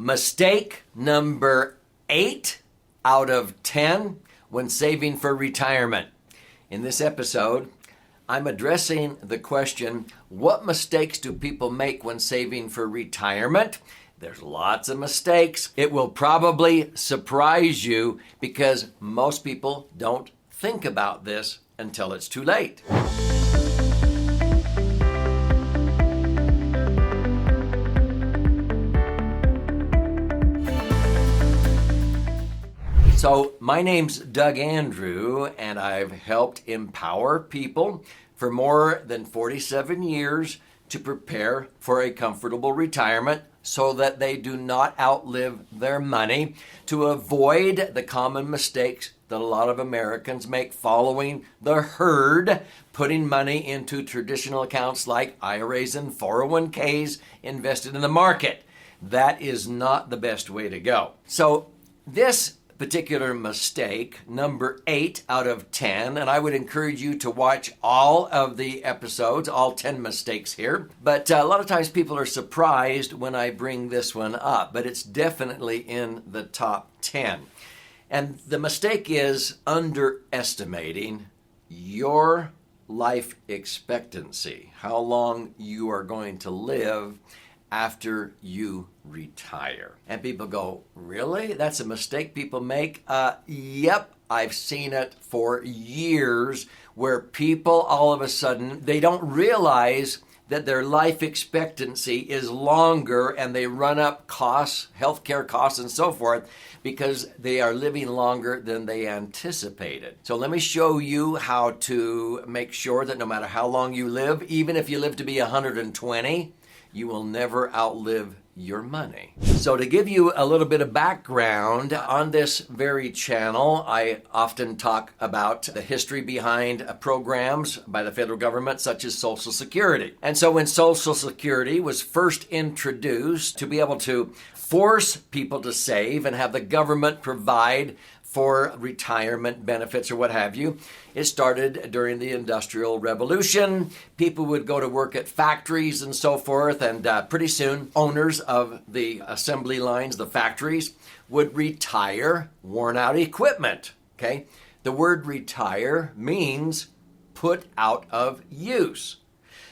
Mistake number 8 out of 10 when saving for retirement. In this episode, I'm addressing the question, what mistakes do people make when saving for retirement? There's lots of mistakes. It will probably surprise you because most people don't think about this until it's too late. So my name's Doug Andrew, and I've helped empower people for more than 47 years to prepare for a comfortable retirement so that they do not outlive their money, to avoid the common mistakes that a lot of Americans make following the herd, putting money into traditional accounts like IRAs and 401ks invested in the market. That is not the best way to go. So this particular mistake, number 8 out of 10, and I would encourage you to watch all of the episodes, all 10 mistakes here. But a lot of times people are surprised when I bring this one up, but it's definitely in the top 10. And the mistake is underestimating your life expectancy, how long you are going to live after you retire. And people go, really? That's a mistake people make? Yep, I've seen it for years where people all of a sudden, they don't realize that their life expectancy is longer and they run up costs, healthcare costs and so forth, because they are living longer than they anticipated. So let me show you how to make sure that no matter how long you live, even if you live to be 120, you will never outlive your money. So to give you a little bit of background on this very channel, I often talk about the history behind programs by the federal government such as Social Security. And so when Social Security was first introduced to be able to force people to save and have the government provide for retirement benefits or what have you. It started during the Industrial Revolution. People would go to work at factories and so forth, and pretty soon owners of the assembly lines, the factories, would retire worn out equipment. Okay? The word retire means put out of use.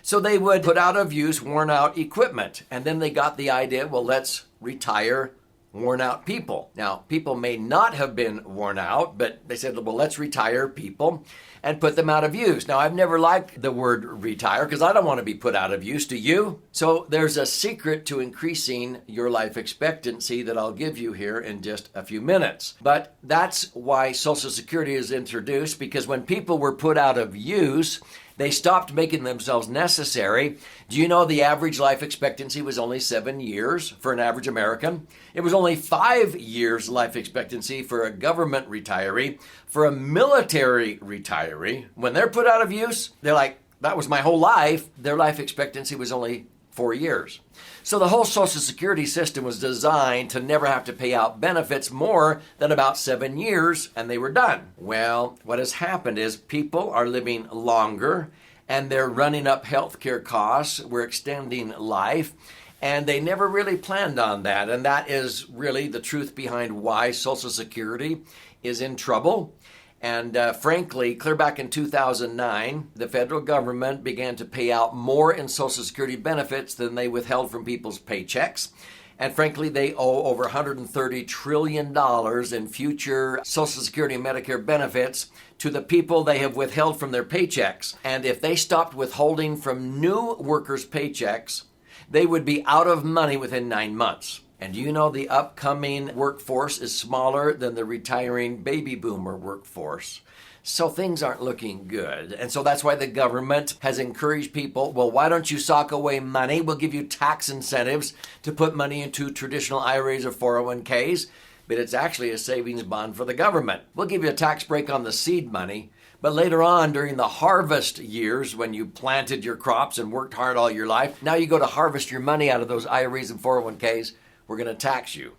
So they would put out of use worn out equipment, and then they got the idea, well, let's retire worn out people. Now, people may not have been worn out, but they said, well, let's retire people and put them out of use. Now, I've never liked the word retire because I don't want to be put out of use. Do you? So there's a secret to increasing your life expectancy that I'll give you here in just a few minutes. But that's why Social Security is introduced, because when people were put out of use, they stopped making themselves necessary. Do you know the average life expectancy was only 7 years for an average American? It was only 5 years life expectancy for a government retiree. For a military retiree, when they're put out of use, they're like, that was my whole life. Their life expectancy was only 4 years. So the whole Social Security system was designed to never have to pay out benefits more than about 7 years, and they were done. Well, what has happened is people are living longer, and they're running up healthcare costs. We're extending life, and they never really planned on that. And that is really the truth behind why Social Security is in trouble. And frankly, clear back in 2009, the federal government began to pay out more in Social Security benefits than they withheld from people's paychecks. And frankly, they owe over $130 trillion in future Social Security and Medicare benefits to the people they have withheld from their paychecks. And if they stopped withholding from new workers' paychecks, they would be out of money within 9 months. And do you know the upcoming workforce is smaller than the retiring baby boomer workforce? So things aren't looking good. And so that's why the government has encouraged people, well, why don't you sock away money? We'll give you tax incentives to put money into traditional IRAs or 401ks, but it's actually a savings bond for the government. We'll give you a tax break on the seed money, but later on during the harvest years when you planted your crops and worked hard all your life, now you go to harvest your money out of those IRAs and 401ks, we're going to tax you.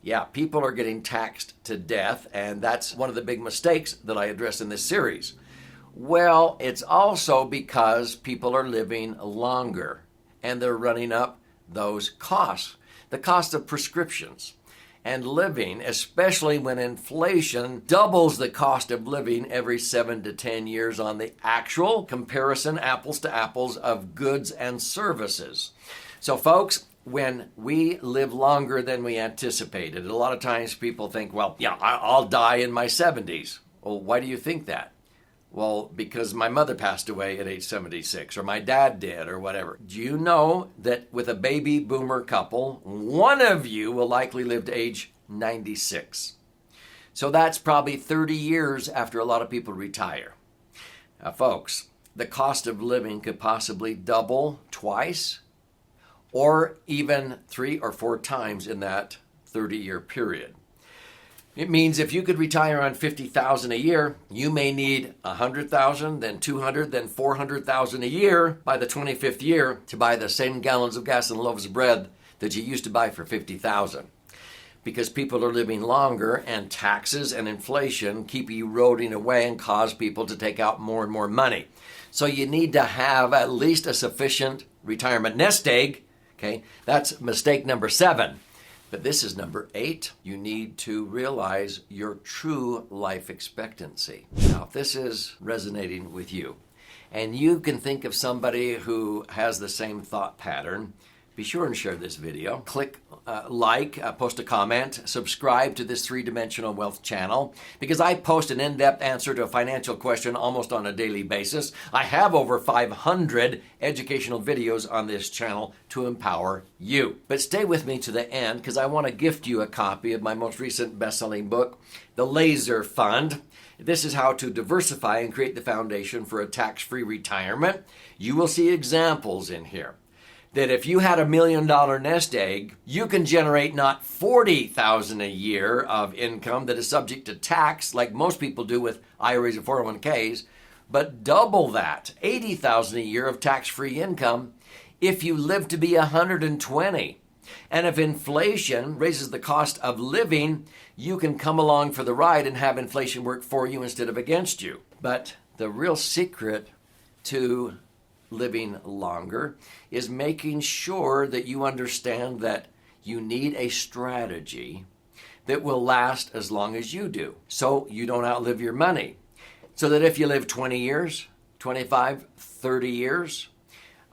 Yeah, people are getting taxed to death, and that's one of the big mistakes that I address in this series. Well, it's also because people are living longer, and they're running up those costs. the cost of prescriptions and living, especially when inflation doubles the cost of living every 7 to 10 years on the actual comparison, apples to apples, of goods and services. So folks, when we live longer than we anticipated, a lot of times people think, well, yeah, I'll die in my 70s. Well, why do you think that? Well, because my mother passed away at age 76, or my dad did, or whatever. Do you know that with a baby boomer couple, one of you will likely live to age 96? So that's probably 30 years after a lot of people retire. Now, folks, the cost of living could possibly double twice, or even 3 or 4 times in that 30-year period. It means if you could retire on $50,000 a year, you may need $100,000, then $200,000, then $400,000 a year by the 25th year to buy the same gallons of gas and loaves of bread that you used to buy for $50,000. Because people are living longer, and taxes and inflation keep eroding away and cause people to take out more and more money. So you need to have at least a sufficient retirement nest egg. Okay, that's mistake number 7. But this is number 8. You need to realize your true life expectancy. Now, if this is resonating with you, and you can think of somebody who has the same thought pattern, be sure and share this video. Click post a comment, subscribe to this 3-Dimensional Wealth channel, because I post an in-depth answer to a financial question almost on a daily basis. I have over 500 educational videos on this channel to empower you. But stay with me to the end, because I want to gift you a copy of my most recent best-selling book, The Laser Fund. This is how to diversify and create the foundation for a tax-free retirement. You will see examples in here that if you had $1 million nest egg, you can generate not $40,000 a year of income that is subject to tax like most people do with IRAs and 401ks, but double that, $80,000 a year of tax-free income if you live to be 120. And if inflation raises the cost of living, you can come along for the ride and have inflation work for you instead of against you. But the real secret to living longer is making sure that you understand that you need a strategy that will last as long as you do, so you don't outlive your money. So that if you live 20 years, 25, 30 years,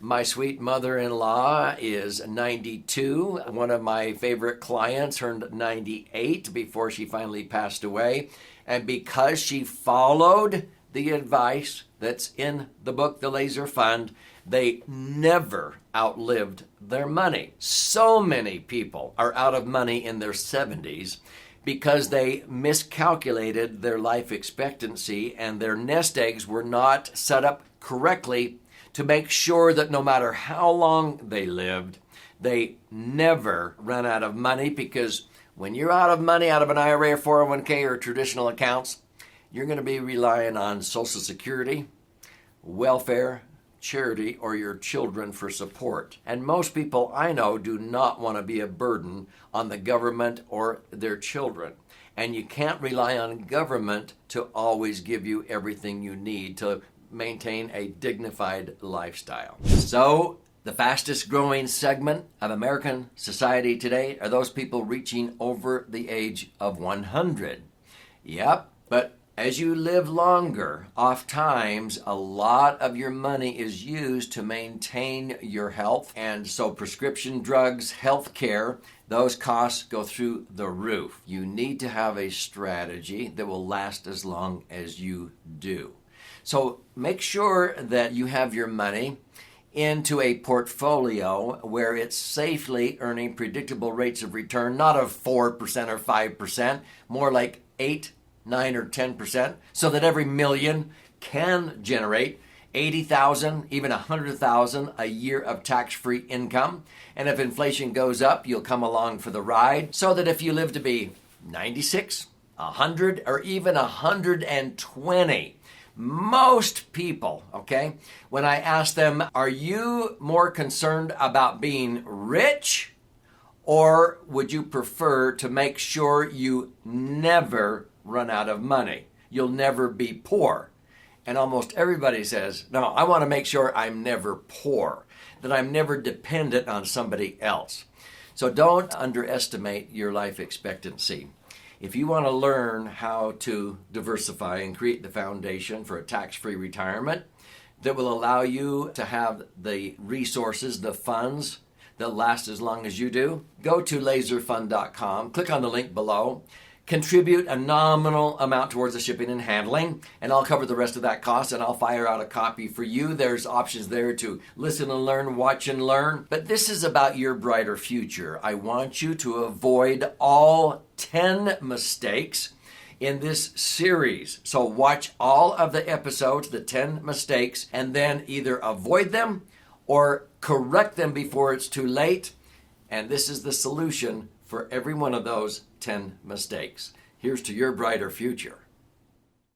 my sweet mother-in-law is 92. One of my favorite clients turned 98 before she finally passed away. And because she followed the advice that's in the book, The Laser Fund, they never outlived their money. So many people are out of money in their 70s because they miscalculated their life expectancy and their nest eggs were not set up correctly to make sure that no matter how long they lived, they never run out of money. Because when you're out of money out of an IRA or 401k or traditional accounts, you're going to be relying on Social Security, welfare, charity, or your children for support. And most people I know do not want to be a burden on the government or their children. And you can't rely on government to always give you everything you need to maintain a dignified lifestyle. So, the fastest growing segment of American society today are those people reaching over the age of 100. Yep, but as you live longer, oftentimes a lot of your money is used to maintain your health. And so prescription drugs, health care, those costs go through the roof. You need to have a strategy that will last as long as you do. So make sure that you have your money into a portfolio where it's safely earning predictable rates of return, not of 4% or 5%, more like 8, 9, or 10%, so that every million can generate 80,000, even 100,000 a year of tax-free income. And if inflation goes up, you'll come along for the ride, so that if you live to be 96, 100, or even 120, most people, okay, when I ask them, are you more concerned about being rich, or would you prefer to make sure you never run out of money? You'll never be poor. And almost everybody says, no, I want to make sure I'm never poor, that I'm never dependent on somebody else. So don't underestimate your life expectancy. If you want to learn how to diversify and create the foundation for a tax-free retirement that will allow you to have the resources, the funds that last as long as you do, go to laserfund.com, click on the link below, contribute a nominal amount towards the shipping and handling, and I'll cover the rest of that cost, and I'll fire out a copy for you. There's options there to listen and learn, watch and learn. But this is about your brighter future. I want you to avoid all 10 mistakes in this series. So watch all of the episodes, the 10 mistakes, and then either avoid them or correct them before it's too late. And this is the solution for every one of those 10 mistakes. Here's to your brighter future.